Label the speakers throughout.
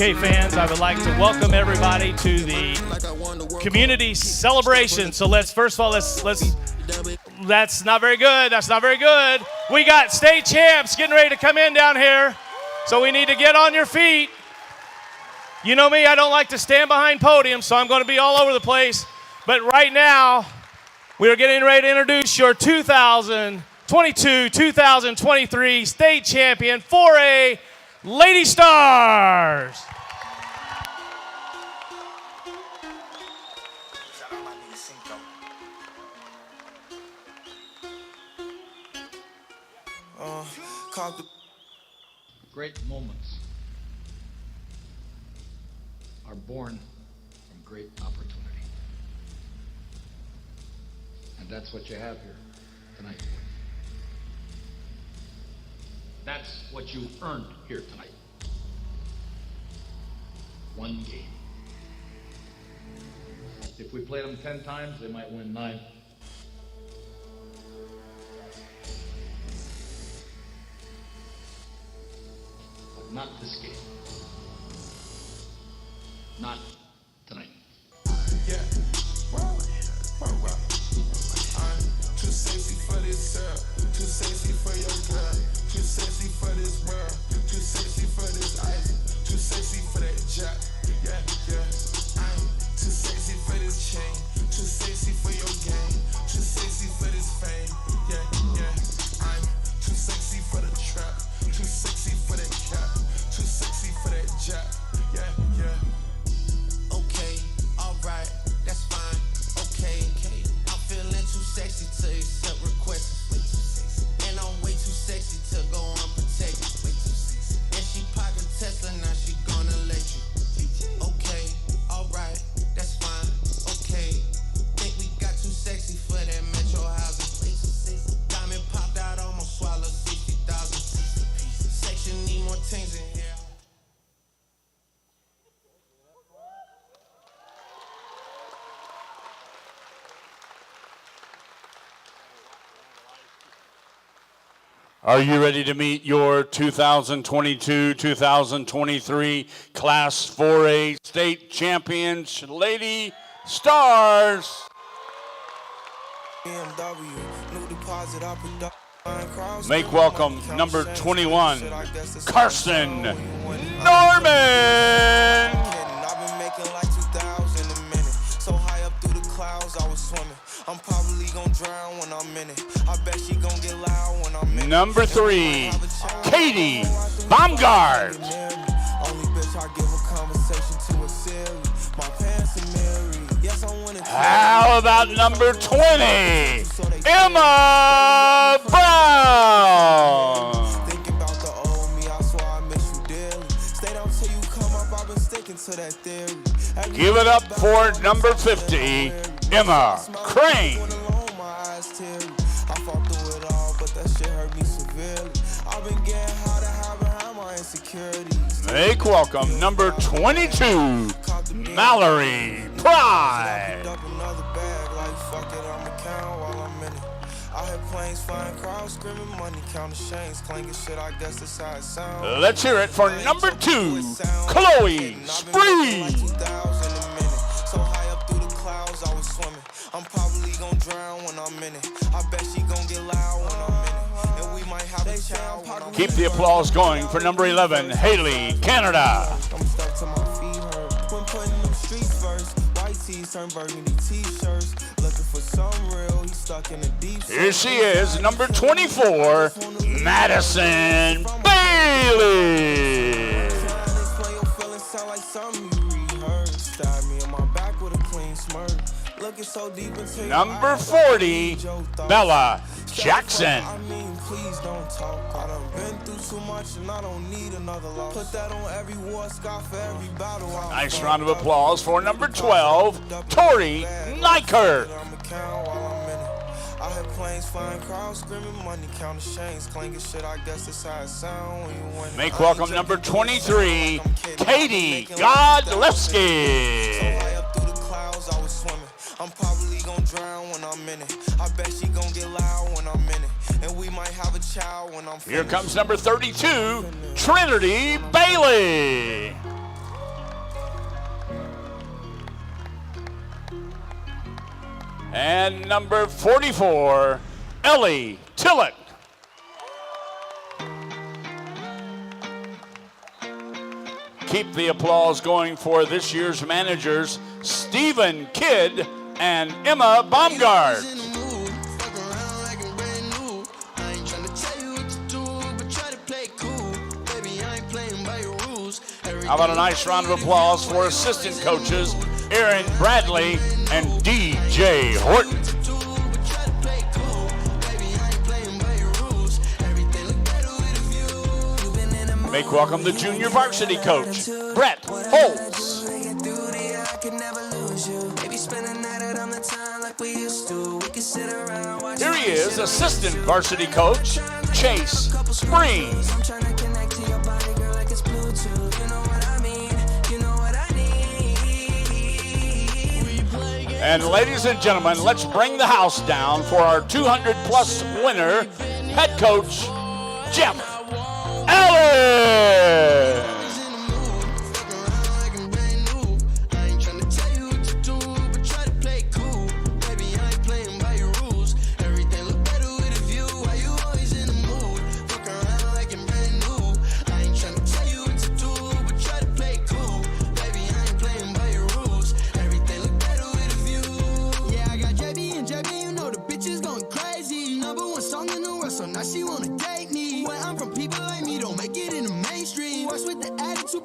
Speaker 1: Okay, fans, I would like to welcome everybody to the community celebration. So let's that's not very good. That's not very good. We got state champs getting ready to come in down here. So we need to get on your feet. You know me, I don't like to stand behind podiums, so I'm going to be all over the place. But right now, we are getting ready to introduce your 2022-2023 state champion 4A Lady Stars.
Speaker 2: Great moments are born from great opportunity. And that's what you have here tonight. That's what you earned here tonight. One game. If we played them 10 times, they might win 9. But not this game. Not tonight.
Speaker 3: Yeah. I'm too sexy for this too sexy for your girl, too sexy for this world, too sexy for this ice, too sexy for that jack. Yeah, yeah. I'm too sexy for this chain, too sexy for your game, too sexy for this fame. Yeah, yeah. I'm too sexy for the trap, too sexy for that cap, too sexy for that jack. Yeah, yeah. Okay, alright, that's fine. Okay, I'm feeling too sexy to accept requests. And I'm way too sexy to go unprotected. And she pocket Tesla, now she gonna let you. Okay, alright, that's fine. Okay, think we got too sexy for that metro housing. Diamond popped out, almost swallowed 60,000. Section need more things in here.
Speaker 4: Are you ready to meet your 2022-2023 Class 4A State Champions Lady Stars? Make welcome number 21, Carson Norman.
Speaker 3: I'm probably gonna drown when I'm in it. I bet she gonna get loud when I'm in it.
Speaker 4: Number 3, Katie Baumgart.
Speaker 3: Only bitch I give a conversation to a Siri. My pants are married. Yes, I want it.
Speaker 4: How about number 20, Emma Brown?
Speaker 3: Thinking about the old me, I swear I miss you dearly. Stay down till you come up, I've been sticking to that theory.
Speaker 4: Give it up for number 50, Emma Crane.
Speaker 3: I fought through it all, but that shit hurt me severely. I've been getting high to hide behind my insecurities.
Speaker 4: Make welcome number 22, Mallory Pride.
Speaker 3: Up another bag, like fuck it, I'ma count while I'm in it. I hear planes flying, crowds screaming, money counting chains, clanking shit. I guess that's how it sounds.
Speaker 4: Let's hear it for number 2, Chloe Spree.
Speaker 3: So high up through the clouds, I was swimming. I'm probably gonna drown when I'm in it. I bet she gonna get loud when I'm in it. And we might have a child.
Speaker 4: Keep the applause going for number 11, Haley Canada.
Speaker 3: I'm stuck to my feet hurt. When putting them streets first, white tees turn burgundy t-shirts. Looking for some real, he's stuck in the deep.
Speaker 4: Here she is, number 24, Madison Bailey. Number 40, Bella Jackson.
Speaker 3: I mean, please don't talk. I done been through too much and I don't need another loss. Put that on every war scar for every battle.
Speaker 4: Nice round of applause for number 12, Tori Nyker.
Speaker 3: I heard planes flying, crowds screaming, money counting chains, clanking shit. I guess that's how it sound when you win.
Speaker 4: Make welcome number 23, Katie Godlewski.
Speaker 3: I'm probably gonna drown when I'm in it. I bet she gonna get loud when I'm in it. And we might have a child when I'm finished.
Speaker 4: Here comes number 32, Trinity Bailey. And number 44, Ellie Tillett. Keep the applause going for this year's managers, Stephen Kidd and Emma Baumgart. How about a nice round of applause for assistant coaches, Aaron Bradley and DJ Horton. Make welcome the junior varsity coach, Brett Holtz. Here he is, assistant varsity coach, Chase Springs. And ladies and gentlemen, let's bring the house down for our 200-plus winner, head coach, Jeff Allen.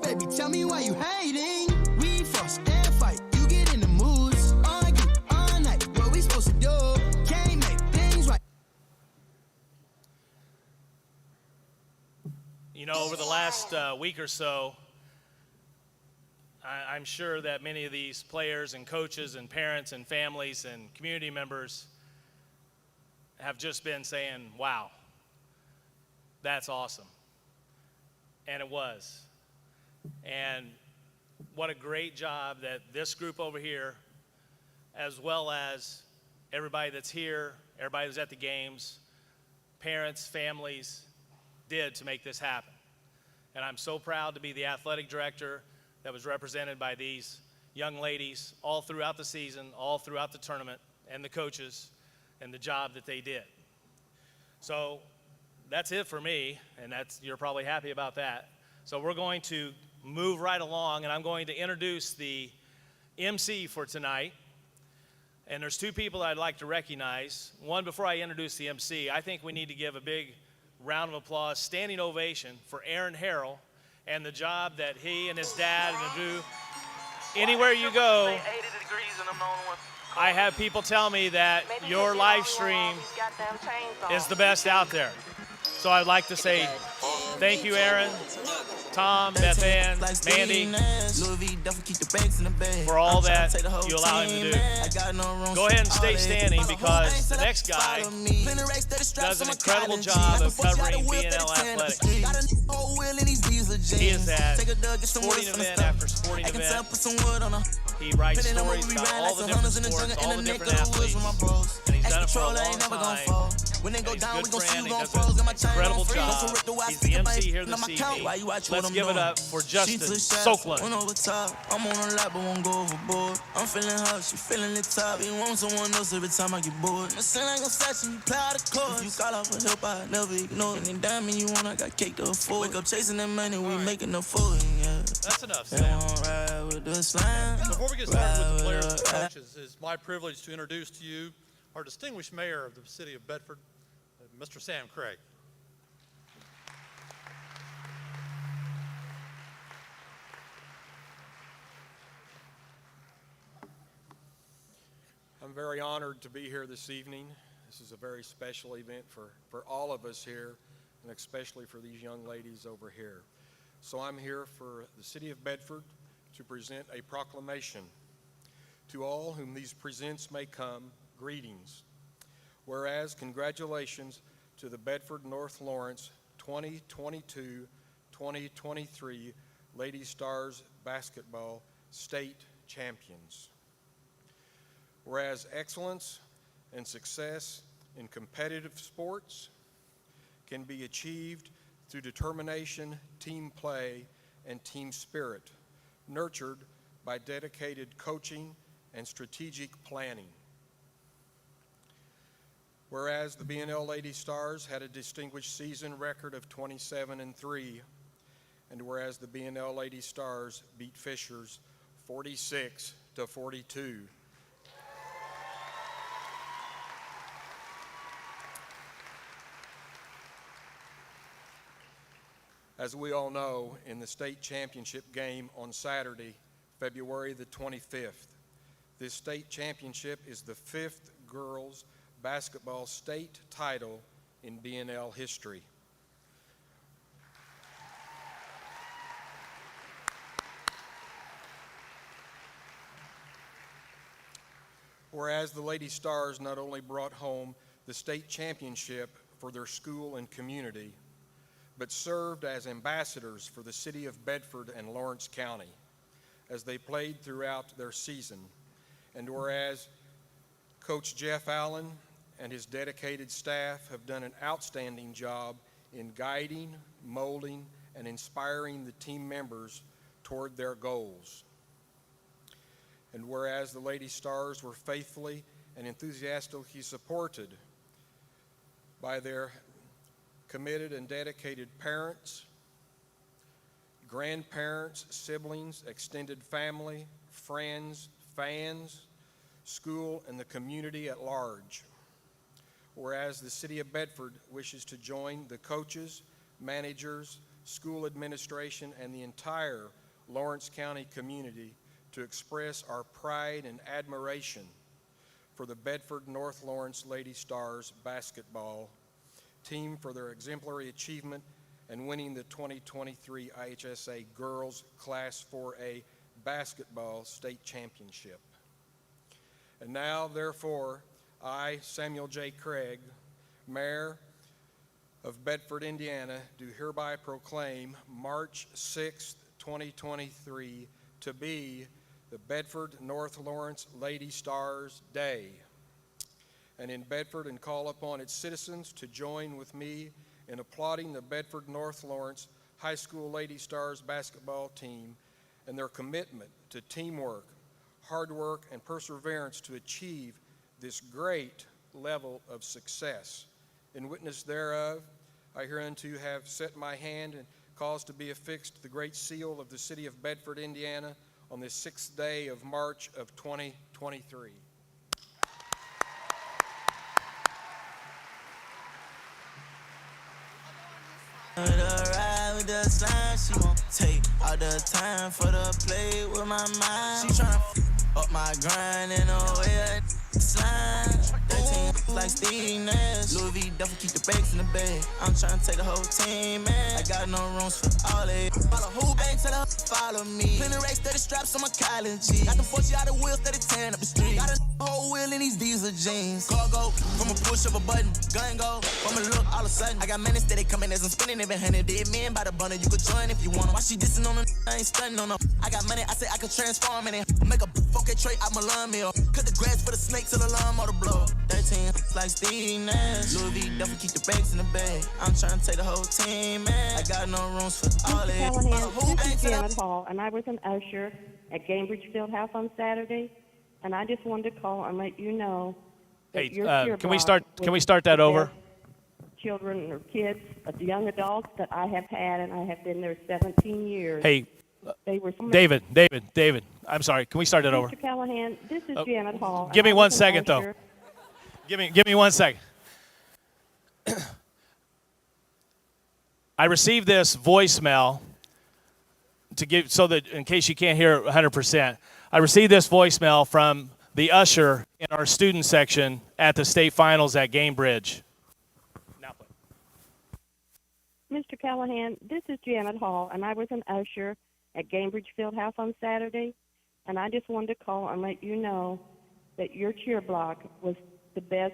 Speaker 5: Baby, tell me why you hating. We fuss and fight, you get in the moods. Argue all night, what we supposed to do? Can't make things right.
Speaker 1: You know, over the last week or so, I'm sure that many of these players and coaches and parents and families and community members have just been saying, wow, that's awesome. And it was. And what a great job that this group over here, as well as everybody that's here, everybody that's at the games, parents, families, did to make this happen. And I'm so proud to be the athletic director that was represented by these young ladies all throughout the season, all throughout the tournament, and the coaches, and the job that they did. So that's it for me, and you're probably happy about that. So we're going to move right along, and I'm going to introduce the MC for tonight. And there's two people that I'd like to recognize. One, before I introduce the MC, I think we need to give a big round of applause, standing ovation for Aaron Harrell and the job that he and his dad are going to do. Anywhere you go, I have people tell me that your live stream is the best out there. So I'd like to say thank you, Aaron, Tom, Beth Ann, Mandy, for all that you allow him to do. Go ahead and stay standing because the next guy does an incredible job of covering B&L athletics. He is at sporting event after sporting event. He writes stories about all the different sports, all the different athletes, and he's done it for a long time. And he's a good friend. He does an incredible job. He's the MC here this evening. Let's give it up for Justin Soakland.
Speaker 6: I'm on a lap, but won't go overboard. I'm feeling hot, she feeling lit top. You want someone else every time I get bored. My son ain't gon' snatch and you plow the course. If you call out for help, I never ignore. Any diamond you want, I got cake to afford. Wake up chasing that money, we making a fool. Yeah.
Speaker 1: That's enough, Sam.
Speaker 7: Before we get started with the players and coaches, it's my privilege to introduce to you our distinguished mayor of the city of Bedford, Mr. Sam Craig.
Speaker 8: I'm very honored to be here this evening. This is a very special event for all of us here, and especially for these young ladies over here. So I'm here for the city of Bedford to present a proclamation. To all whom these presents may come, greetings. Whereas, congratulations to the Bedford North Lawrence 2022-2023 Lady Stars Basketball State Champions. Whereas excellence and success in competitive sports can be achieved through determination, team play, and team spirit, nurtured by dedicated coaching and strategic planning. Whereas the BNL Lady Stars had a distinguished season record of 27-3, and whereas the BNL Lady Stars beat Fishers 46-42. As we all know, in the state championship game on Saturday, February the 25th, this state championship is the 5th girls basketball state title in BNL history. Whereas the Lady Stars not only brought home the state championship for their school and community, but served as ambassadors for the city of Bedford and Lawrence County as they played throughout their season. And whereas Coach Jeff Allen and his dedicated staff have done an outstanding job in guiding, molding, and inspiring the team members toward their goals. And whereas the Lady Stars were faithfully and enthusiastically supported by their committed and dedicated parents, grandparents, siblings, extended family, friends, fans, school, and the community at large. Whereas the City of Bedford wishes to join the coaches, managers, school administration, and the entire Lawrence County community to express our pride and admiration for the Bedford North Lawrence Lady Stars basketball team for their exemplary achievement and winning the 2023 IHSA Girls Class 4A Basketball State Championship. And now, therefore, I, Samuel J. Craig, Mayor of Bedford, Indiana, do hereby proclaim March 6, 2023 to be the Bedford North Lawrence Lady Stars Day, and in Bedford, and call upon its citizens to join with me in applauding the Bedford North Lawrence High School Lady Stars basketball team and their commitment to teamwork, hard work, and perseverance to achieve this great level of success. In witness thereof, I hereunto have set my hand and caused to be affixed the great seal of the city of Bedford, Indiana, on this 6th day of March of 2023.
Speaker 6: With the slime, she won't take all the time for the play with my mind. She tryna up my grind in a way I slime. 13 like Steve Nash. Louis V duffel keep the bags in the bag. I'm tryna take the whole team, man. I got no rooms for all it. Follow who ain't tell her follow me. Plenty race, 30 straps on my college. Got the 40 out of wheels, 30 tearing up the street. Got a whole wheel in these diesel jeans. Car go from a push of a button. Gun go from a look all of a sudden. I got minutes that they coming as I'm spinning every hundred. Dead men by the bundle, you could join if you want 'em. Why she dissing on them? I ain't stunning on them. I got money, I say I could transform in it. Make a 4K tray out my lawn mill. Cut the grass for the snake till the lawn motor blow. 13 like Steve Nash. Louis V duffel keep the bags in the bag. I'm trying to take the whole team, man. I got no rooms for all it.
Speaker 9: Callahan, this is Janet Hall, and I was an usher at Cambridge Fieldhouse on Saturday, and I just wanted to call and let you know that
Speaker 1: Hey,
Speaker 9: your cheer
Speaker 1: can we
Speaker 9: block
Speaker 1: start that
Speaker 9: was the
Speaker 1: over?
Speaker 9: best children or kids, young adults that I have had, and I have been there 17 years.
Speaker 1: Hey,
Speaker 9: They were so
Speaker 1: David, I'm sorry. Can we start that over?
Speaker 9: Mr. Callahan, this is Janet Hall.
Speaker 1: Give me
Speaker 9: and I
Speaker 1: one
Speaker 9: was an
Speaker 1: second, though.
Speaker 9: usher.
Speaker 1: Give me 1 second. I received this voicemail to give so that in case you can't hear it 100%. I received this voicemail from the usher in our student section at the state finals at Gamebridge. Now play.
Speaker 9: Mr. Callahan, this is Janet Hall, and I was an usher at Cambridge Fieldhouse on Saturday, and I just wanted to call and let you know that your cheer block was the best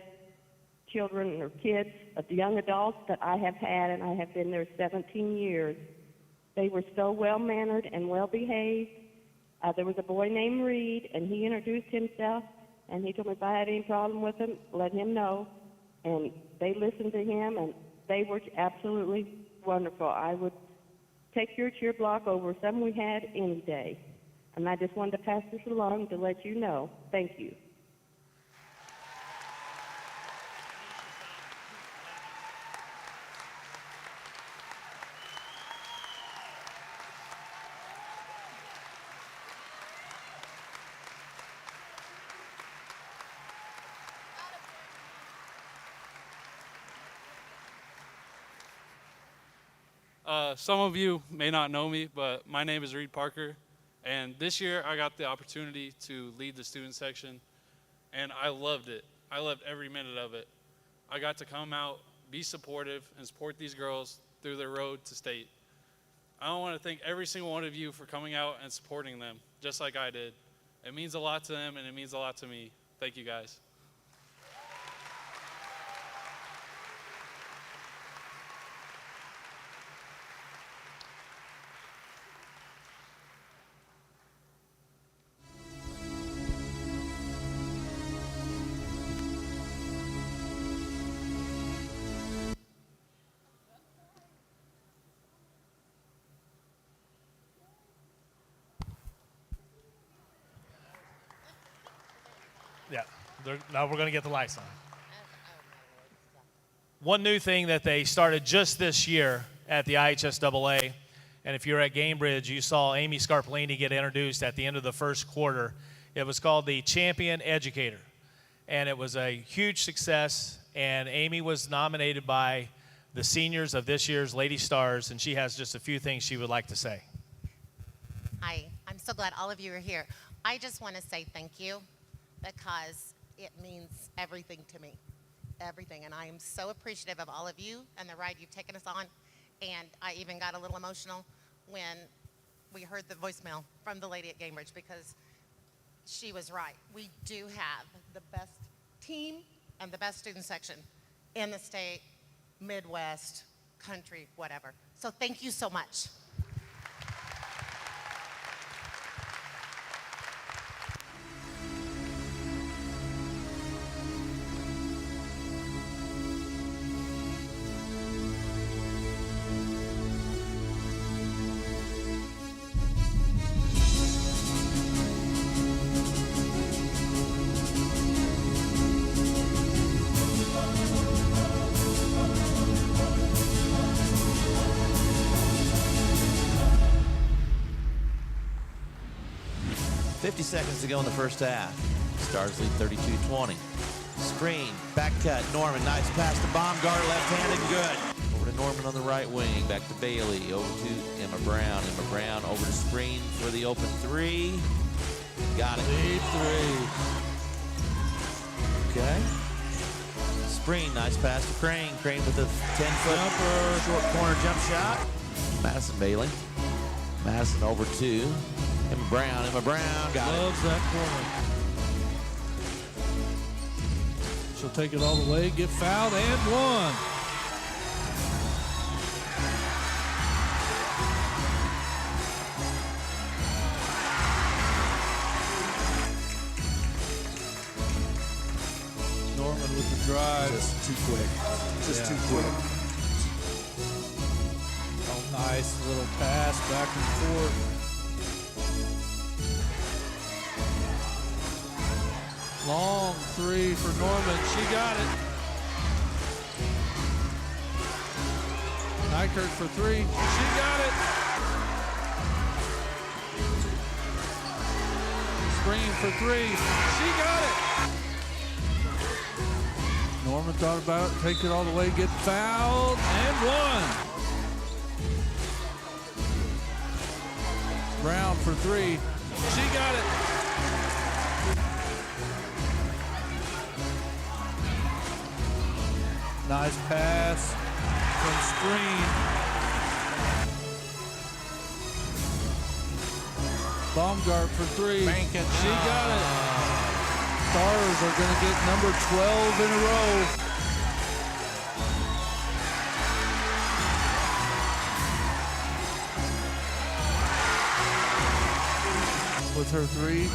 Speaker 9: children or kids, young adults that I have had, and I have been there 17 years. They were so well-mannered and well-behaved. There was a boy named Reed, and he introduced himself, and he told me if I had any problem with him, let him know. And they listened to him, and they were absolutely wonderful. I would take your cheer block over some we had any day. And I just wanted to pass this along to let you know. Thank you.
Speaker 10: Some of you may not know me, but my name is Reed Parker. And this year I got the opportunity to lead the student section, and I loved it. I loved every minute of it. I got to come out, be supportive, and support these girls through their road to state. I want to thank every single one of you for coming out and supporting them, just like I did. It means a lot to them, and it means a lot to me. Thank you, guys.
Speaker 1: Yeah, now we're going to get the lights on. One new thing that they started just this year at the IHSAA, and if you're at Gamebridge, you saw Amy Scarpellini get introduced at the end of the first quarter. It was called the Champion Educator, and it was a huge success, and Amy was nominated by the seniors of this year's Lady Stars, and she has just a few things she would like to say.
Speaker 11: Hi, I'm so glad all of you are here. I just want to say thank you, because it means everything to me, everything. And I am so appreciative of all of you and the ride you've taken us on. And I even got a little emotional when we heard the voicemail from the lady at Gamebridge, because she was right. We do have the best team and the best student section in the state, Midwest, country, whatever. So thank you so much.
Speaker 12: Seconds to go in the first half. Stars lead 32-20. Screen, back cut, Norman, nice pass to Baumgart, left-handed, good. Over to Norman on the right wing, back to Bailey, over to Emma Brown. Emma Brown over to Screen for the open three. Got it. Lead three. Okay. Screen, nice pass to Crane. Crane with a 10-foot jumper, short corner jump shot. Madison Bailey. Madison over to Emma Brown, got it.
Speaker 13: Loves that corner. She'll take it all the way, get fouled, and one. Norman with the drive.
Speaker 12: Just too quick. Too quick.
Speaker 13: Oh, nice little pass back and forth. Long three for Norman. She got it. Nykerk for three. She got it. Screen for three. She got it. Norman thought about it. Take it all the way. Get fouled. And one. Brown for three. She got it. Nice pass from Screen. Baumgart for three.
Speaker 12: Bank it.
Speaker 13: She got it. Stars are going to get number 12 in a row. With her three.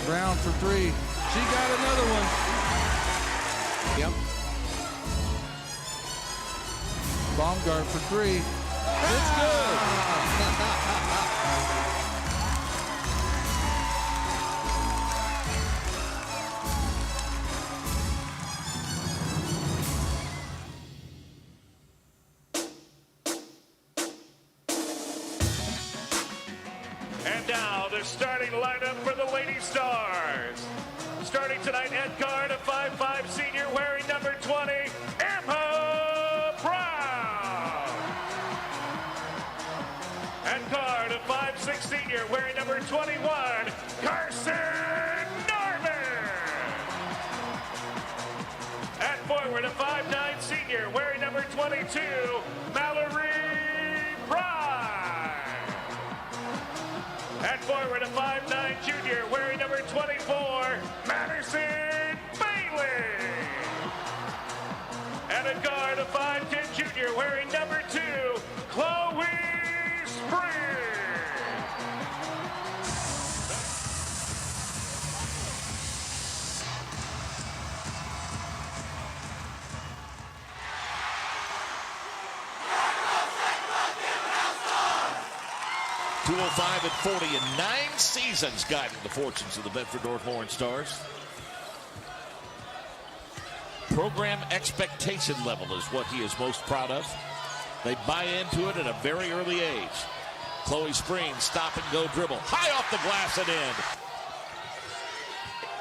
Speaker 13: Brown for three. She got another one.
Speaker 12: Yep.
Speaker 13: Baumgart for three. It's good.
Speaker 14: And now the starting lineup for the Lady Stars. Starting tonight, Ed Card, a 5'5" senior wearing number 20, Emma Brown. At guard, a 5'6" senior wearing number 21, Carson Norman. At forward, a 5'9" senior wearing number 22, Mallory Pride. At forward, a 5'9" junior wearing number 24, Madison Bailey. And at guard, a 5'10" junior wearing number 2, Chloe Spring.
Speaker 15: 205 and 40 in 9 seasons, guiding the fortunes of the Bedford North Lawrence Stars. Program expectation level is what he is most proud of. They buy into it at a very early age. Chloe Spring, stop and go dribble. High off the glass and in.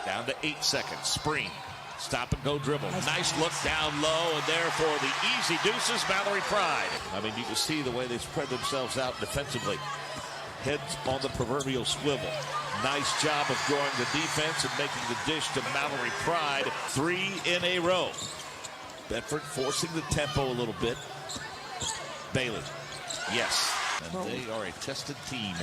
Speaker 15: Down to 8 seconds. Spring, stop and go dribble. Nice look down low, and there for the easy deuces, Mallory Pride. I mean, you can see the way they spread themselves out defensively. Heads on the proverbial swivel. Nice job of drawing the defense and making the dish to Mallory Pride. 3 in a row. Bedford forcing the tempo a little bit. Bailey, yes, and they are a tested team.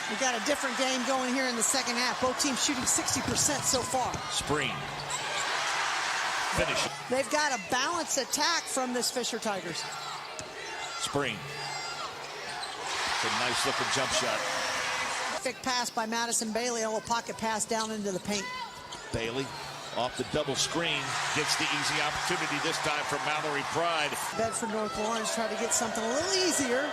Speaker 16: We got a different game going here in the second half. Both teams shooting 60% so far.
Speaker 15: Spring, finish it.
Speaker 16: They've got a balanced attack from this Fisher Tigers.
Speaker 15: Spring, it's a nice looking jump shot.
Speaker 16: Perfect pass by Madison Bailey, a little pocket pass down into the paint.
Speaker 15: Bailey off the double screen, gets the easy opportunity this time from Mallory Pride.
Speaker 16: Bedford North Lawrence try to get something a little easier.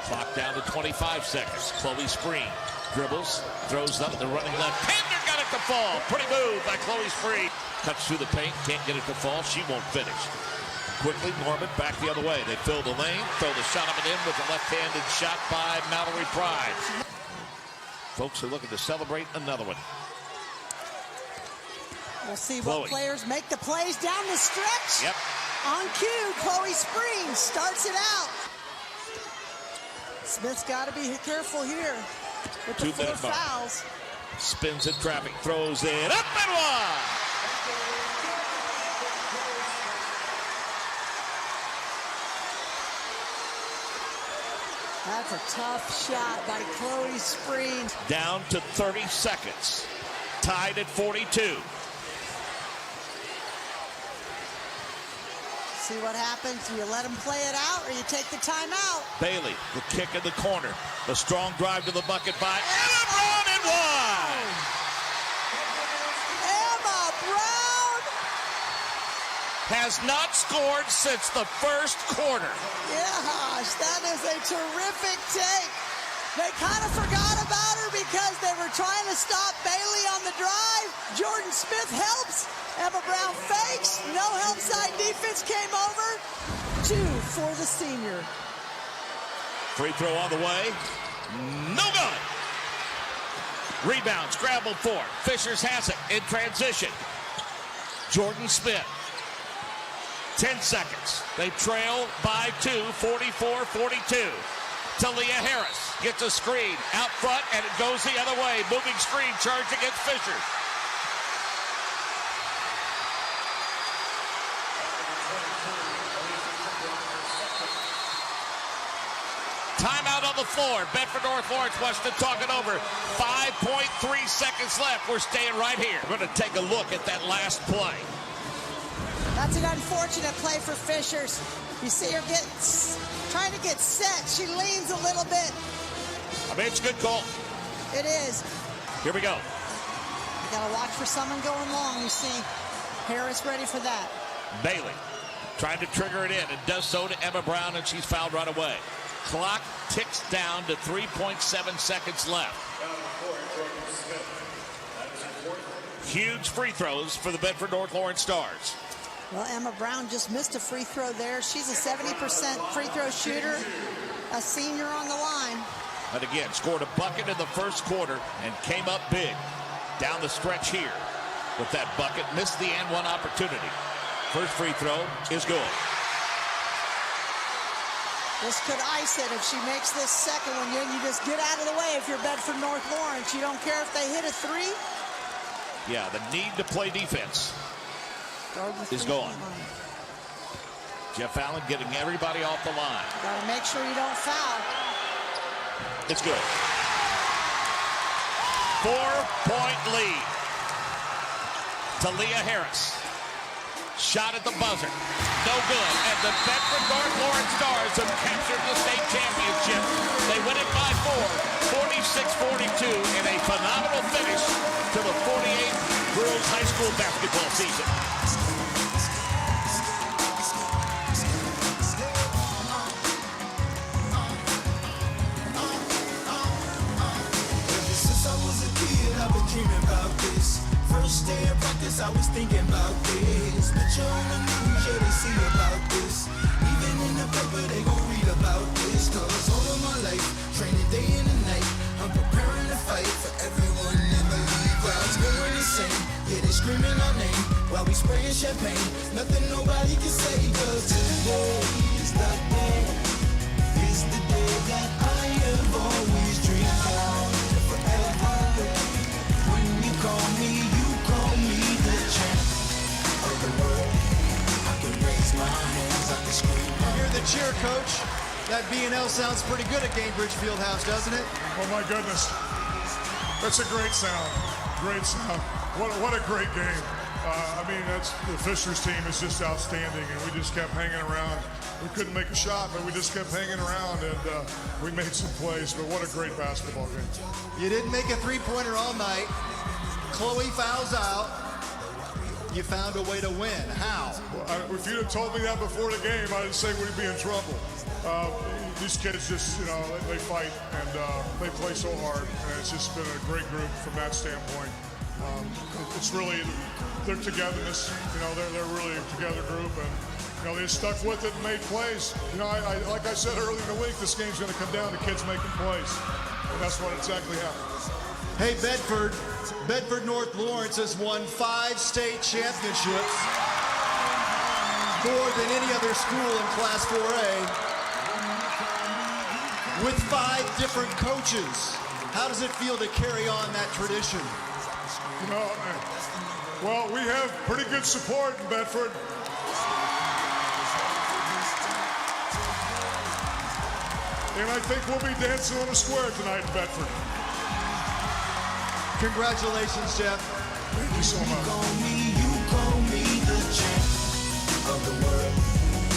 Speaker 15: Clock down to 25 seconds. Chloe Spring dribbles, throws up the running left. Pender got it to fall. Pretty move by Chloe Spring. Cuts through the paint, can't get it to fall. She won't finish. Quickly, Norman back the other way. They fill the lane, throw the shot up and in with a left-handed shot by Mallory Pride. Folks are looking to celebrate another one.
Speaker 16: We'll see what players make the plays down the stretch.
Speaker 15: Yep.
Speaker 16: On cue, Chloe Spring starts it out. Smith's got to be careful here with the 4 fouls.
Speaker 15: Spins in traffic, throws it up and one.
Speaker 16: That's a tough shot by Chloe Spring.
Speaker 15: Down to 30 seconds. Tied at 42.
Speaker 16: See what happens. Do you let them play it out or you take the timeout?
Speaker 15: Bailey, the kick in the corner. The strong drive to the bucket by Emma Brown and one.
Speaker 16: Emma Brown
Speaker 15: has not scored since the first quarter.
Speaker 16: Gosh, that is a terrific take. They kind of forgot about her because they were trying to stop Bailey on the drive. Jordan Smith helps. Emma Brown fakes. No help side defense came over. 2 for the senior.
Speaker 15: Free throw on the way. No good. Rebound, scrambled for. Fishers has it in transition. Jordan Smith. 10 seconds. They trail by 2, 44-42. Talia Harris gets a screen out front, and it goes the other way. Moving screen charge against Fishers. Timeout on the floor. Bedford North Lawrence wants to talk it over. 5.3 seconds left. We're staying right here. We're going to take a look at that last play.
Speaker 16: That's an unfortunate play for Fishers. You see her trying to get set. She leans a little bit.
Speaker 15: I mean, it's a good call.
Speaker 16: It is.
Speaker 15: Here we go.
Speaker 16: You got to watch for someone going long. You see Harris ready for that.
Speaker 15: Bailey trying to trigger it in and does so to Emma Brown, and she's fouled right away. Clock ticks down to 3.7 seconds left. Huge free throws for the Bedford North Lawrence Stars.
Speaker 16: Well, Emma Brown just missed a free throw there. She's a 70% free throw shooter, a senior on the line.
Speaker 15: And again, scored a bucket in the first quarter and came up big down the stretch here with that bucket. Missed the and one opportunity. First free throw is good.
Speaker 16: This could ice it if she makes this second one. You just get out of the way if you're Bedford North Lawrence. You don't care if they hit a three.
Speaker 15: Yeah, the need to play defense is gone. Jeff Allen getting everybody off the line.
Speaker 16: Got to make sure you don't foul.
Speaker 15: It's good. 4-point lead to Leah Harris. Shot at the buzzer. No good. And the Bedford North Lawrence Stars have captured the state championship. They win it by 46-42 in a phenomenal finish to the 48th girls high school basketball season.
Speaker 3: Ever since I was a kid, I've been dreaming about this. First day of practice, I was thinking about this. Picture on the news, yeah, they see about this. Even in the paper, they gon' read about this. Cause all of my life, training day and night, I'm preparing to fight for everyone in the league. Crowds going insane, yeah, they screaming our name while we spraying champagne. Nothing nobody can say, cause today is the day. It's the day that I have always dreamed of forever. When you call me the champ of the world. I can raise my hands, I can scream.
Speaker 17: You're the cheer coach. That B&L sounds pretty good at Gainbridge Fieldhouse, doesn't it?
Speaker 18: Oh my goodness. That's a great sound. Great sound. What a great game. I mean, the Fishers team is just outstanding, and we just kept hanging around. We couldn't make a shot, but we just kept hanging around, and we made some plays. But what a great basketball game.
Speaker 17: You didn't make a three-pointer all night. Chloe fouls out. You found a way to win. How?
Speaker 18: Well, if you'd have told me that before the game, I'd say we'd be in trouble. These kids just, they fight, and they play so hard, and it's just been a great group from that standpoint. It's really their togetherness. They're really a together group, and they stuck with it and made plays. Like I said earlier in the week, this game's going to come down to kids making plays, and that's what exactly happened.
Speaker 17: Hey, Bedford North Lawrence has won 5 state championships, more than any other school in Class 4A, with 5 different coaches. How does it feel to carry on that tradition?
Speaker 18: Well, we have pretty good support in Bedford. And I think we'll be dancing on the square tonight in Bedford.
Speaker 17: Congratulations, Jeff.
Speaker 18: Thank you so much.
Speaker 3: You call me the champ of the world.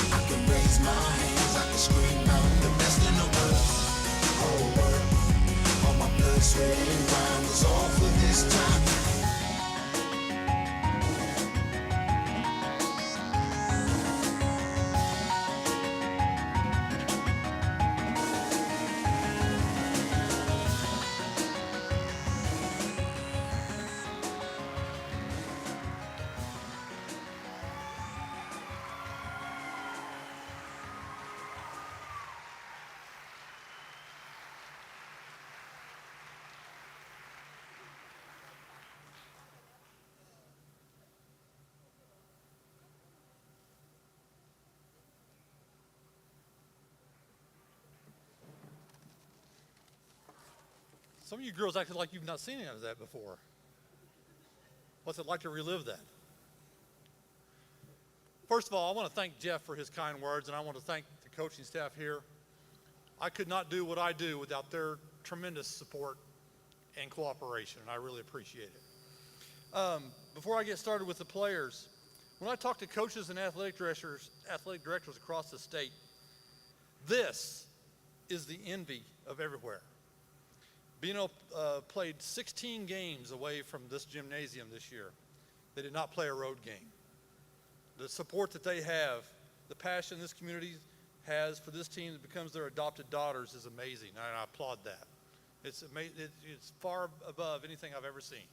Speaker 3: I can raise my hands, I can scream out the best in the world. Whole world, all my blood, sweat, and grime was all for this time.
Speaker 7: Some of you girls acted like you've not seen any of that before. What's it like to relive that? First of all, I want to thank Jeff for his kind words, and I want to thank the coaching staff here. I could not do what I do without their tremendous support and cooperation, and I really appreciate it. Before I get started with the players, when I talk to coaches and athletic directors across the state, this is the envy of everywhere. Bino played 16 games away from this gymnasium this year. They did not play a road game. The support that they have, the passion this community has for this team that becomes their adopted daughters is amazing, and I applaud that. It's far above anything I've ever seen.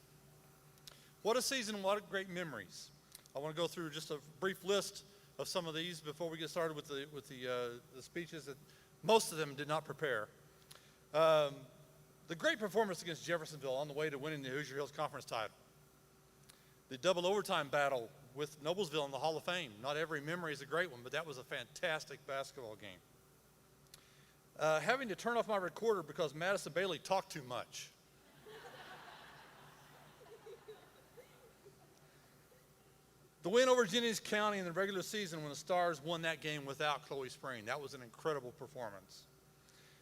Speaker 7: What a season, what great memories. I want to go through just a brief list of some of these before we get started with the speeches that most of them did not prepare. The great performance against Jeffersonville on the way to winning the Hoosier Hills Conference title. The double overtime battle with Noblesville in the Hall of Fame. Not every memory is a great one, but that was a fantastic basketball game. having to turn off my recorder because Madison Bailey talked too much. The win over Jennings County in the regular season when the Stars won that game without Chloe Spring. That was an incredible performance.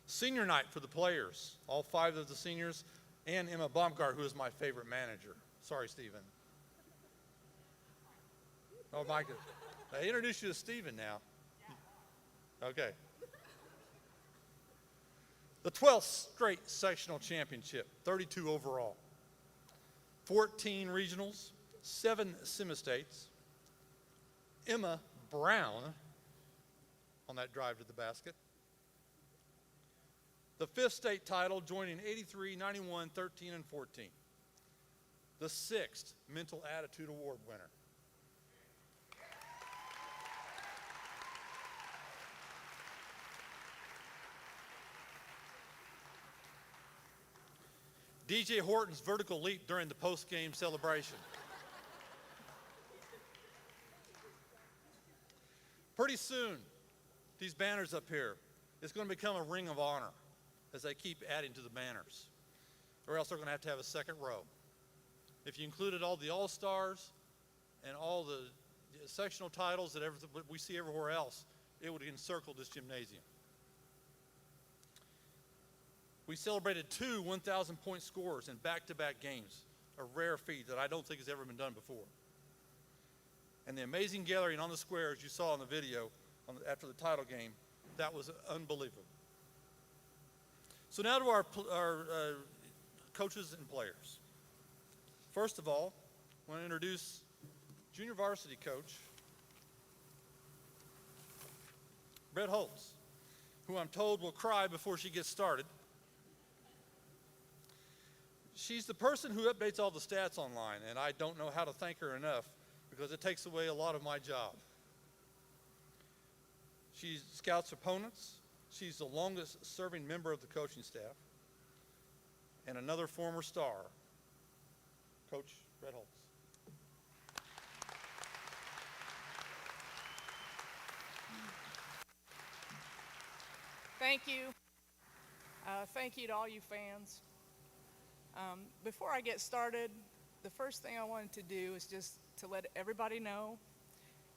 Speaker 7: Senior night for the players, all 5 of the seniors, and Emma Baumgart, who is my favorite manager. Sorry, Stephen. Oh, Micah. I introduced you to Stephen now. Okay. The 12th straight sectional championship, 32 overall. 14 regionals, 7 semi-states. Emma Brown on that drive to the basket. The 5th state title, joining 83, 91, 13, and 14. The 6th Mental Attitude Award winner. DJ Horton's vertical leap during the post-game celebration. Pretty soon, these banners up here, it's going to become a ring of honor as they keep adding to the banners, or else they're going to have a second row. If you included all the All-Stars and all the sectional titles that we see everywhere else, it would encircle this gymnasium. We celebrated 2 1,000-point scores in back-to-back games, a rare feat that I don't think has ever been done before. And the amazing gathering on the square, as you saw in the video after the title game, that was unbelievable. So now to our coaches and players. First of all, I want to introduce junior varsity coach Brett Holtz, who I'm told will cry before she gets started. She's the person who updates all the stats online, and I don't know how to thank her enough because it takes away a lot of my job. She scouts opponents. She's the longest serving member of the coaching staff, and another former star, Coach Brett Holtz.
Speaker 19: Thank you. Thank you to all you fans. Before I get started, the first thing I wanted to do is just to let everybody know,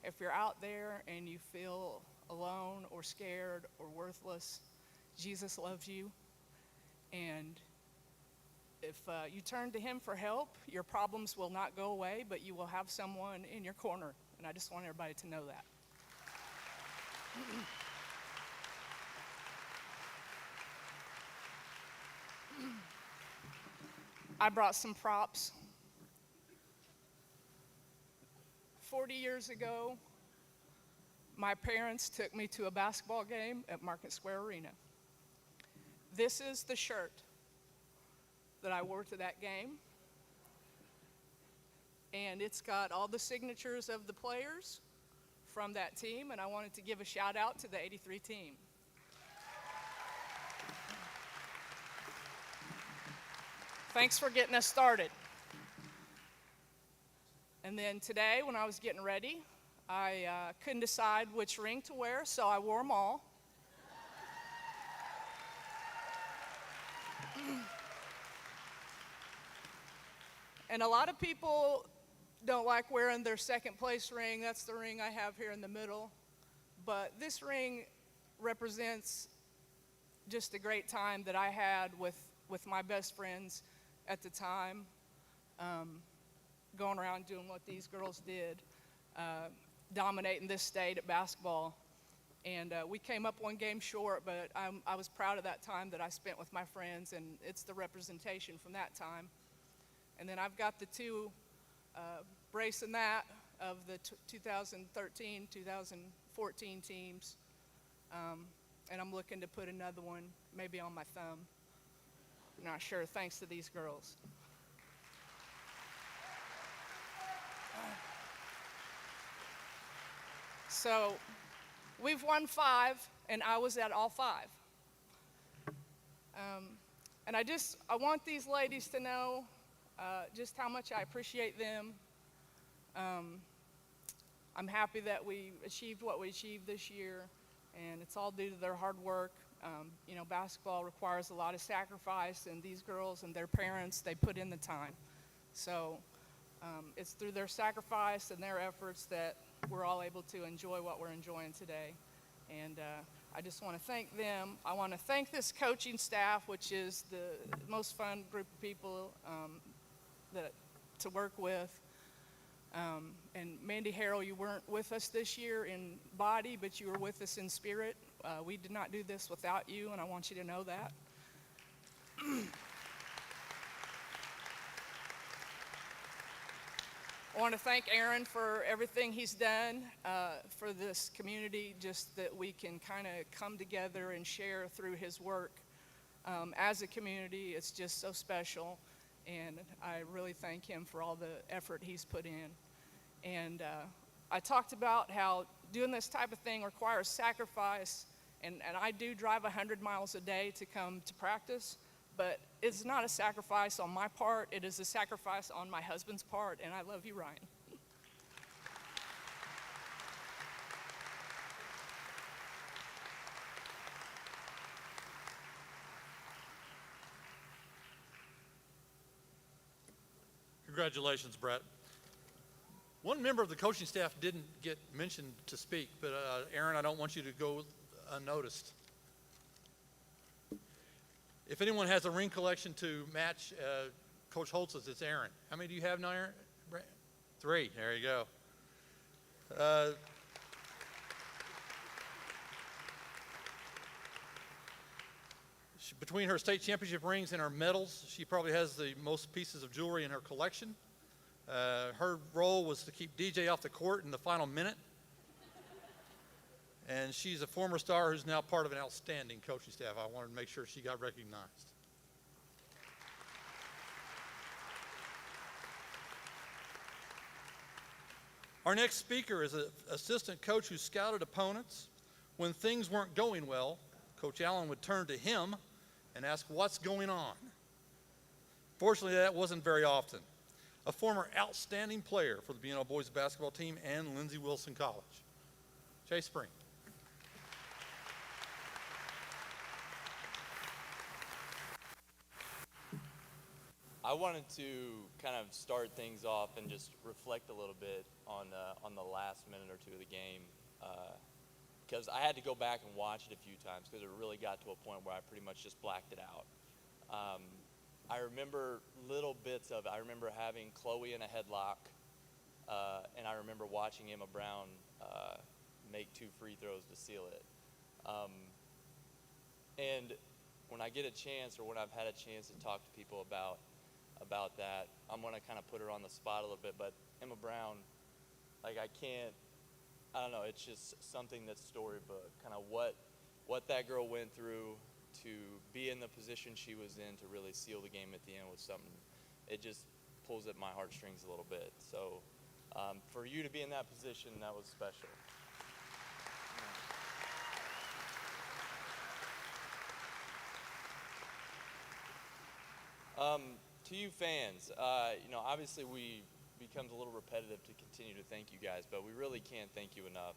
Speaker 19: if you're out there and you feel alone or scared or worthless, Jesus loves you. And if you turn to him for help, your problems will not go away, but you will have someone in your corner. And I just want everybody to know that. I brought some props. 40 years ago, my parents took me to a basketball game at Market Square Arena. This is the shirt that I wore to that game. And it's got all the signatures of the players from that team, and I wanted to give a shout out to the 83 team. Thanks for getting us started. And then today, when I was getting ready, I couldn't decide which ring to wear, so I wore them all. And a lot of people don't like wearing their second place ring. That's the ring I have here in the middle. But this ring represents just a great time that I had with my best friends at the time, going around doing what these girls did, dominating this state at basketball. And we came up one game short, but I was proud of that time that I spent with my friends, and it's the representation from that time. And then I've got the two bracing that of the 2013, 2014 teams. And I'm looking to put another one maybe on my thumb. Not sure, thanks to these girls. So we've won 5, and I was at all 5. And I want these ladies to know just how much I appreciate them. I'm happy that we achieved what we achieved this year, and it's all due to their hard work. You know, basketball requires a lot of sacrifice, and these girls and their parents, they put in the time. So it's through their sacrifice and their efforts that we're all able to enjoy what we're enjoying today. And I just want to thank them. I want to thank this coaching staff, which is the most fun group of people to work with. And Mandy Harrell, you weren't with us this year in body, but you were with us in spirit. We did not do this without you, and I want you to know that. I want to thank Aaron for everything he's done for this community, just that we can kind of come together and share through his work. As a community, it's just so special, and I really thank him for all the effort he's put in. And I talked about how doing this type of thing requires sacrifice, and I do drive 100 miles a day to come to practice. But it's not a sacrifice on my part, it is a sacrifice on my husband's part, and I love you, Ryan.
Speaker 7: Congratulations, Brett. One member of the coaching staff didn't get mentioned to speak, but Aaron, I don't want you to go unnoticed. If anyone has a ring collection to match Coach Holtz's, it's Aaron. How many do you have now, Aaron? 3. There you go. Between her state championship rings and her medals, she probably has the most pieces of jewelry in her collection. Her role was to keep DJ off the court in the final minute. And she's a former star who's now part of an outstanding coaching staff. I wanted to make sure she got recognized. Our next speaker is an assistant coach who scouted opponents. When things weren't going well, Coach Allen would turn to him and ask, "What's going on?" Fortunately, that wasn't very often. A former outstanding player for the B&O boys basketball team and Lindsey Wilson College. Chase Spring.
Speaker 20: I wanted to kind of start things off and just reflect a little bit on the last minute or two of the game, because I had to go back and watch it a few times because it really got to a point where I pretty much just blacked it out. I remember little bits of it. I remember having Chloe in a headlock, and I remember watching Emma Brown make 2 free throws to seal it. And when I get a chance, or when I've had a chance to talk to people about that, I'm going to kind of put her on the spot a little bit, but Emma Brown, like I don't know, it's just something that's storybook, kind of what that girl went through to be in the position she was in to really seal the game at the end was something, it just pulls at my heartstrings a little bit. So for you to be in that position, that was special. To you fans, obviously becomes a little repetitive to continue to thank you guys, but we really can't thank you enough.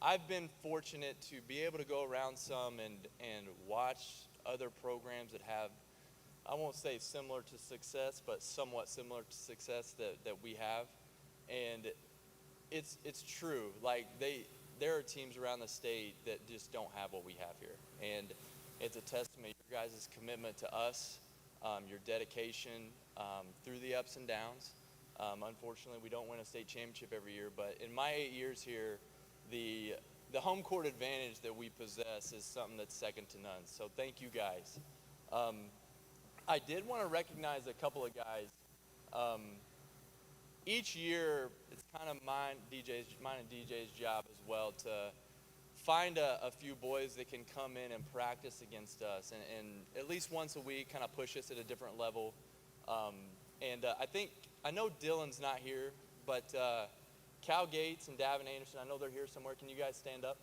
Speaker 20: I've been fortunate to be able to go around some and watch other programs that have, I won't say similar to success, but somewhat similar to success that we have. And it's true. Like there are teams around the state that just don't have what we have here. And it's a testament to your guys' commitment to us, your dedication through the ups and downs. Unfortunately, we don't win a state championship every year, but in my 8 years here, the home court advantage that we possess is something that's second to none. So thank you guys. I did want to recognize a couple of guys. Each year, it's kind of mine and DJ's job as well to find a few boys that can come in and practice against us and at least once a week kind of push us at a different level. I know Dylan's not here, but Cal Gates and Davin Anderson, I know they're here somewhere. Can you guys stand up?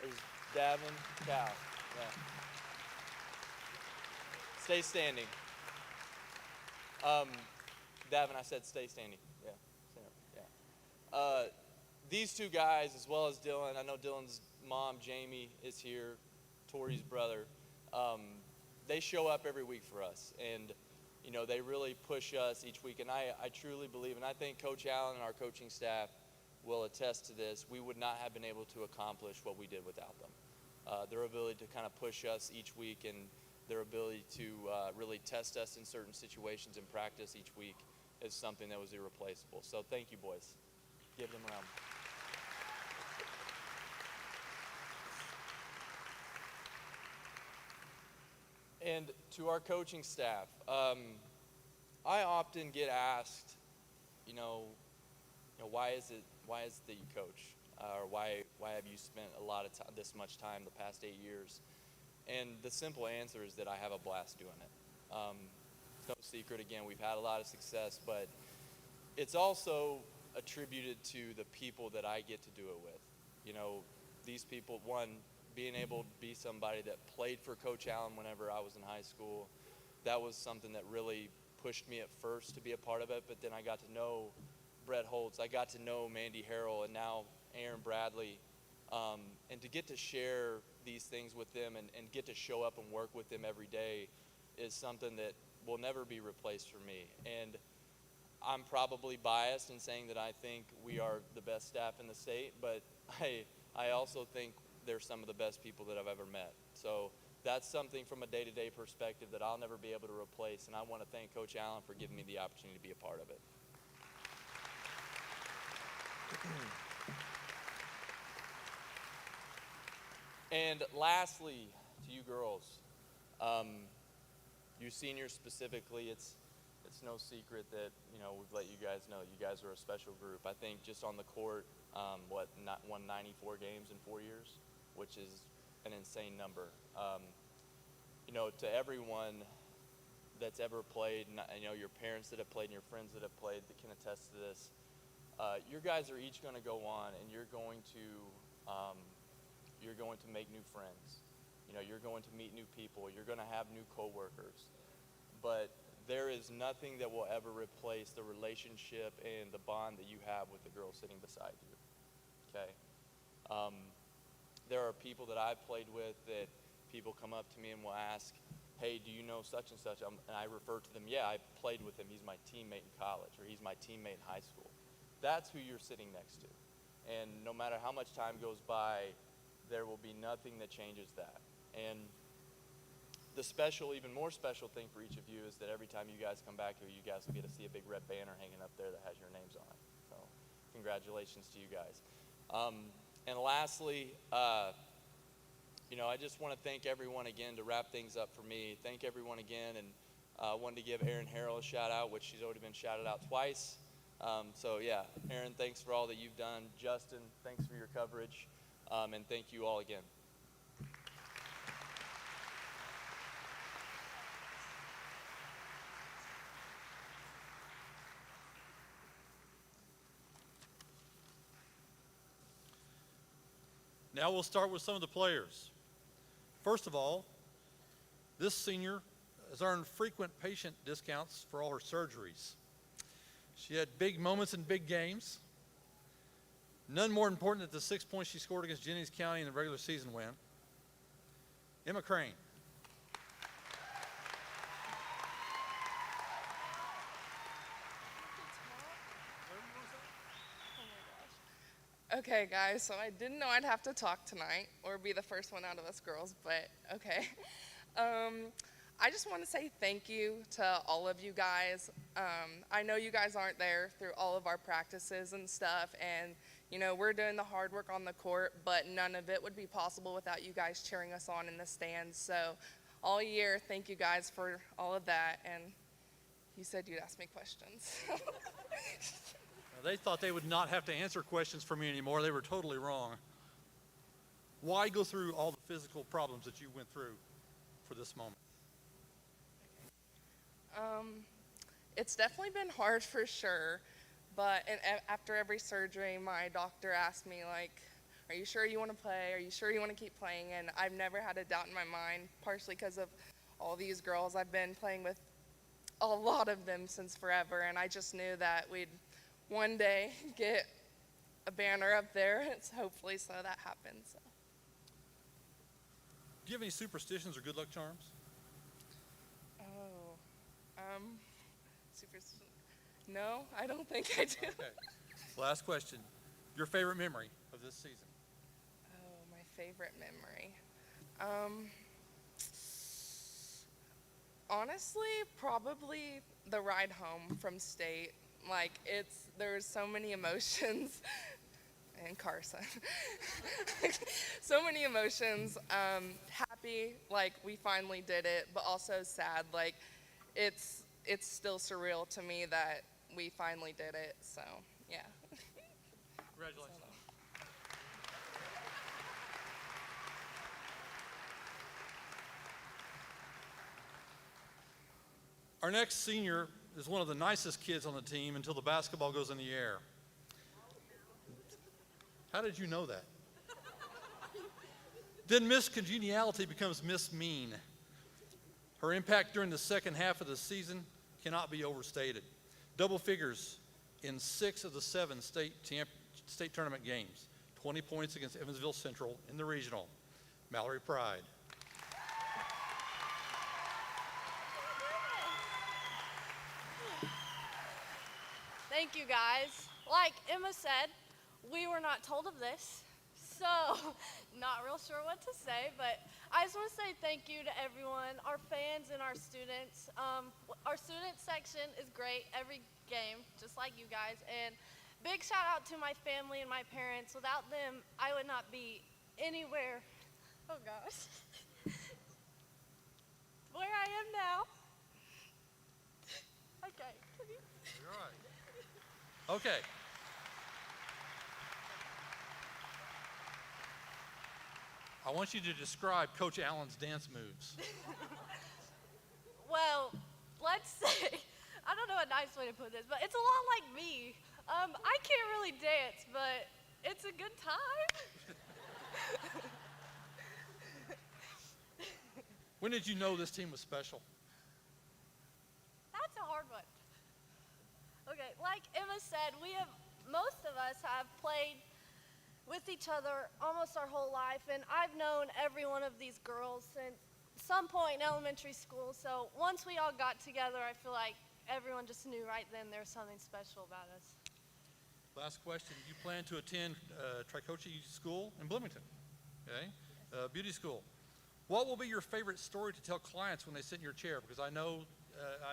Speaker 20: There's Davin, Cal. Yeah. Stay standing. Davin, I said stay standing. Yeah. Stand up. Yeah. These two guys, as well as Dylan, I know Dylan's mom, Jamie, is here, Tori's brother. They show up every week for us, and you know, they really push us each week. And I truly believe, and I think Coach Allen and our coaching staff will attest to this, we would not have been able to accomplish what we did without them. Their ability to kind of push us each week and their ability to really test us in certain situations in practice each week is something that was irreplaceable. So thank you, boys. Give them a round. And to our coaching staff, I often get asked, why is it that you coach, or why have you spent a lot of time, this much time, the past 8 years? And the simple answer is that I have a blast doing it. It's no secret. Again, we've had a lot of success, but it's also attributed to the people that I get to do it with. You know, these people, one, being able to be somebody that played for Coach Allen whenever I was in high school, that was something that really pushed me at first to be a part of it, but then I got to know Brett Holtz, I got to know Mandy Harrell, and now Aaron Bradley, and to get to share these things with them and get to show up and work with them every day is something that will never be replaced for me. And I'm probably biased in saying that I think we are the best staff in the state, but I also think they're some of the best people that I've ever met. So that's something from a day-to-day perspective that I'll never be able to replace, and I want to thank Coach Allen for giving me the opportunity to be a part of it. And lastly, to you girls, you seniors specifically, it's no secret that, we've let you guys know you guys are a special group. I think just on the court, won 94 games in 4 years, which is an insane number. To everyone that's ever played, and your parents that have played and your friends that have played that can attest to this, your guys are each going to go on, and you're going to make new friends. You're going to meet new people. You're going to have new coworkers. But there is nothing that will ever replace the relationship and the bond that you have with the girl sitting beside you. Okay? There are people that I've played with that people come up to me and will ask, hey, do you know such and such? And I refer to them, yeah, I played with him. He's my teammate in college, or he's my teammate in high school. That's who you're sitting next to. And no matter how much time goes by, there will be nothing that changes that. And the even more special thing for each of you is that every time you guys come back here, you guys will get to see a big red banner hanging up there that has your names on it. So congratulations to you guys. And lastly, I just want to thank everyone again to wrap things up for me. Thank everyone again, and wanted to give Erin Harrell a shout out, which she's already been shouted out twice. So yeah, Erin, thanks for all that you've done. Justin, thanks for your coverage, and thank you all again.
Speaker 7: Now we'll start with some of the players. First of all, this senior has earned frequent patient discounts for all her surgeries. She had big moments in big games. None more important than the 6 points she scored against Jennings County in the regular season win. Emma Crane.
Speaker 21: Okay, guys, so I didn't know I'd have to talk tonight or be the first one out of us girls, but okay. I just want to say thank you to all of you guys. I know you guys aren't there through all of our practices and stuff, and we're doing the hard work on the court, but none of it would be possible without you guys cheering us on in the stands. So all year, thank you guys for all of that, and you said you'd ask me questions.
Speaker 7: They thought they would not have to answer questions for me anymore. They were totally wrong. Why go through all the physical problems that you went through for this moment?
Speaker 21: It's definitely been hard for sure, but after every surgery, my doctor asked me, are you sure you want to play? Are you sure you want to keep playing? And I've never had a doubt in my mind, partially because of all these girls. I've been playing with a lot of them since forever, and I just knew that we'd one day get a banner up there. It's hopefully so that happens. So.
Speaker 7: Do you have any superstitions or good luck charms?
Speaker 21: Oh, superstition. No, I don't think I do.
Speaker 7: Okay. Last question. Your favorite memory of this season?
Speaker 21: Oh, my favorite memory. Honestly, probably the ride home from state. Like, there's so many emotions. And Carson. So many emotions. Happy, like we finally did it, but also sad. Like, it's still surreal to me that we finally did it. So, yeah.
Speaker 7: Congratulations. Our next senior is one of the nicest kids on the team until the basketball goes in the air. How did you know that? Then Miss Congeniality becomes Miss Mean. Her impact during the second half of the season cannot be overstated. Double figures in 6 of the 7 state tournament games. 20 points against Evansville Central in the regional. Mallory Pride.
Speaker 2: Thank you, guys. Like Emma said, we were not told of this, so not real sure what to say, but I just want to say thank you to everyone, our fans and our students. Our student section is great every game, just like you guys, and big shout out to my family and my parents. Without them, I would not be anywhere, oh gosh, where I am now. Okay, can you?
Speaker 7: You're all right. Okay. I want you to describe Coach Allen's dance moves.
Speaker 2: Well, let's say, I don't know a nice way to put this, but it's a lot like me. I can't really dance, but it's a good time.
Speaker 7: When did you know this team was special?
Speaker 2: That's a hard one. Okay, like Emma said, most of us have played with each other almost our whole life, and I've known every one of these girls since some point in elementary school, so once we all got together, I feel like everyone just knew right then there was something special about us.
Speaker 7: Last question. You plan to attend Tricoche School in Bloomington, okay? Beauty school. What will be your favorite story to tell clients when they sit in your chair? Because I know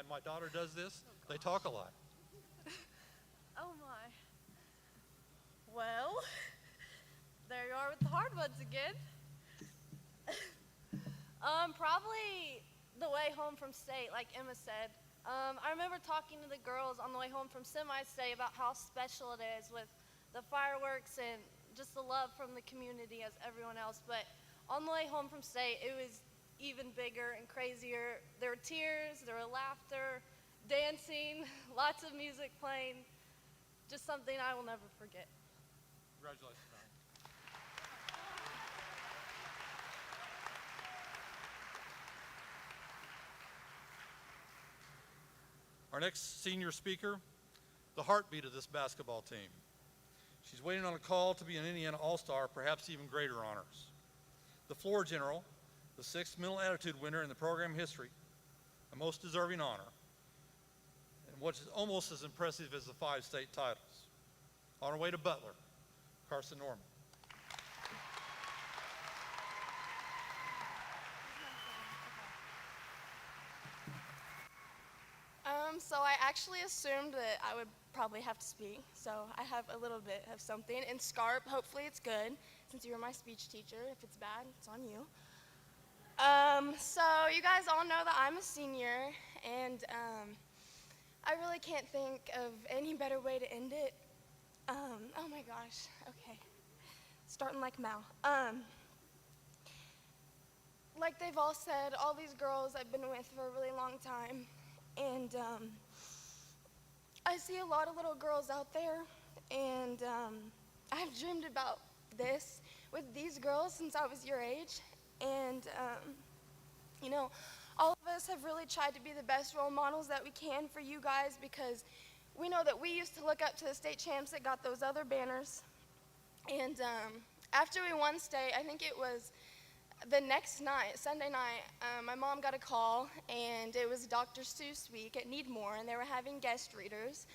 Speaker 7: my daughter does this. They talk a lot.
Speaker 2: Oh my. Well, there you are with the hard ones again. Probably the way home from state, like Emma said. I remember talking to the girls on the way home from semi-state about how special it is with the fireworks and just the love from the community as everyone else. But on the way home from state, it was even bigger and crazier. There were tears, there were laughter, dancing, lots of music playing. Just something I will never forget.
Speaker 7: Congratulations, Don. Our next senior speaker, the heartbeat of this basketball team. She's waiting on a call to be an Indiana All-Star, perhaps even greater honors. The floor general, the 6th mental attitude winner in the program history, a most deserving honor, and what's almost as impressive as the 5 state titles. On her way to Butler, Carson Norman.
Speaker 22: So I actually assumed that I would probably have to speak, so I have a little bit of something. In SCARP, hopefully it's good, since you were my speech teacher. If it's bad, it's on you. So you guys all know that I'm a senior, and I really can't think of any better way to end it. Oh my gosh, okay. Starting like Mal. Like they've all said, all these girls I've been with for a really long time, and I see a lot of little girls out there, and I've dreamed about this with these girls since I was your age, and you know, all of us have really tried to be the best role models that we can for you guys, because we know that we used to look up to the state champs that got those other banners, and after we won state, I think it was
Speaker 2: the next night, Sunday night, my mom got a call, and it was Dr. Seuss week at Needmore, and they were having guest readers.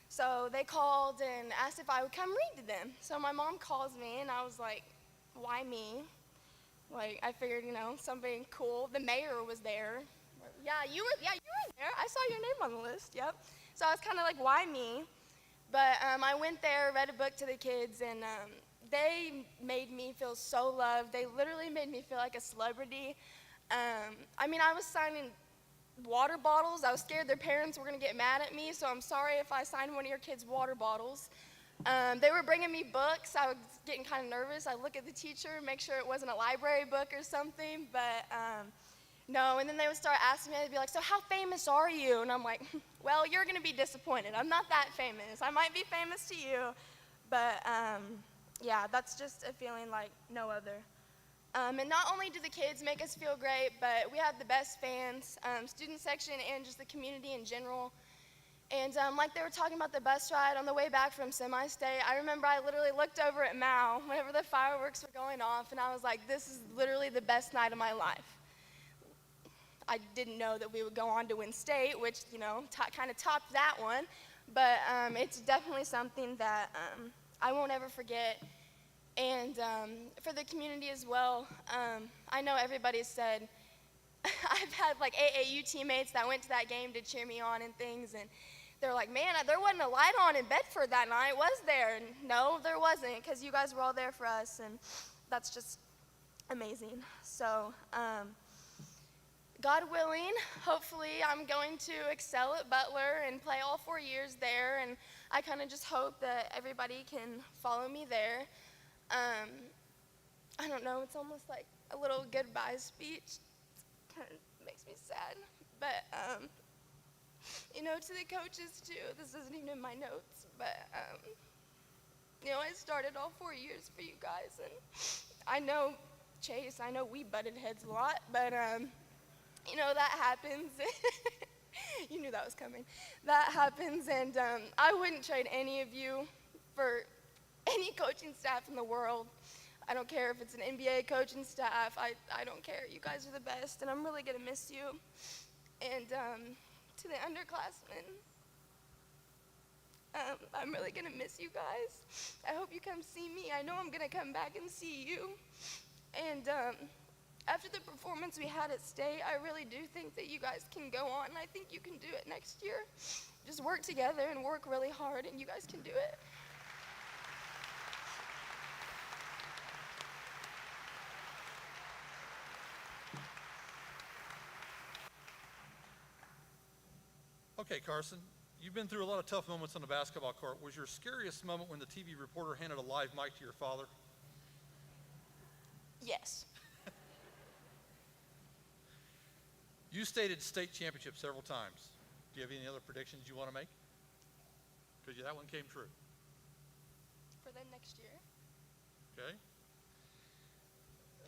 Speaker 2: So they called and asked if I would come read to them. So my mom calls me, and I was like, why me? Like, I figured, something cool. The mayor was there. Yeah, you were there. I saw your name on the list, yep. So I was kind of like, why me? But I went there, read a book to the kids, and they made me feel so loved. They literally made me feel like a celebrity. I was signing water bottles. I was scared their parents were going to get mad at me, so I'm sorry if I signed one of your kids' water bottles. They were bringing me books. I was getting kind of nervous. I'd look at the teacher, make sure it wasn't a library book or something, but no. And then they would start asking me, they'd be like, so how famous are you? And I'm like, well, you're going to be disappointed. I'm not that famous. I might be famous to you, but yeah, that's just a feeling like no other. And not only do the kids make us feel great, but we have the best fans, student section and just the community in general. And like they were talking about the bus ride on the way back from semi-state, I remember I literally looked over at Mao whenever the fireworks were going off, and I was like, this is literally the best night of my life. I didn't know that we would go on to win state, which, kind of topped that one. But it's definitely something that I won't ever forget. And for the community as well, I know everybody said, I've had like AAU teammates that went to that game to cheer me on and things, and they're like, man, there wasn't a light on in Bedford that night, was there? And no, there wasn't, because you guys were all there for us, and that's just amazing. So, God willing, hopefully I'm going to excel at Butler and play all 4 years there, and I kind of just hope that everybody can follow me there. I don't know, it's almost like a little goodbye speech. Kind of makes me sad, but to the coaches too, this isn't even in my notes, but I started all 4 years for you guys, and I know Chase, I know we butted heads a lot, but that happens. You knew that was coming. That happens, and I wouldn't trade any of you for any coaching staff in the world. I don't care if it's an NBA coaching staff. I don't care. You guys are the best, and I'm really going to miss you. And to the underclassmen, I'm really going to miss you guys. I hope you come see me. I know I'm going to come back and see you. And after the performance we had at state, I really do think that you guys can go on, and I think you can do it next year. Just work together and work really hard, and you guys can do it.
Speaker 7: Okay, Carson, you've been through a lot of tough moments on the basketball court. Was your scariest moment when the TV reporter handed a live mic to your father?
Speaker 2: Yes.
Speaker 7: You stated state championship several times. Do you have any other predictions you want to make? Because that one came true.
Speaker 2: For them next year?
Speaker 7: Okay.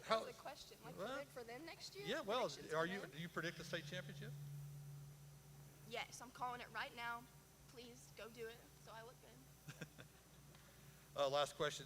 Speaker 2: That was a question. Like, for them next year?
Speaker 7: Yeah, well, do you predict the state championship?
Speaker 2: Yes, I'm calling it right now. Please go do it so I look good.
Speaker 7: Last question.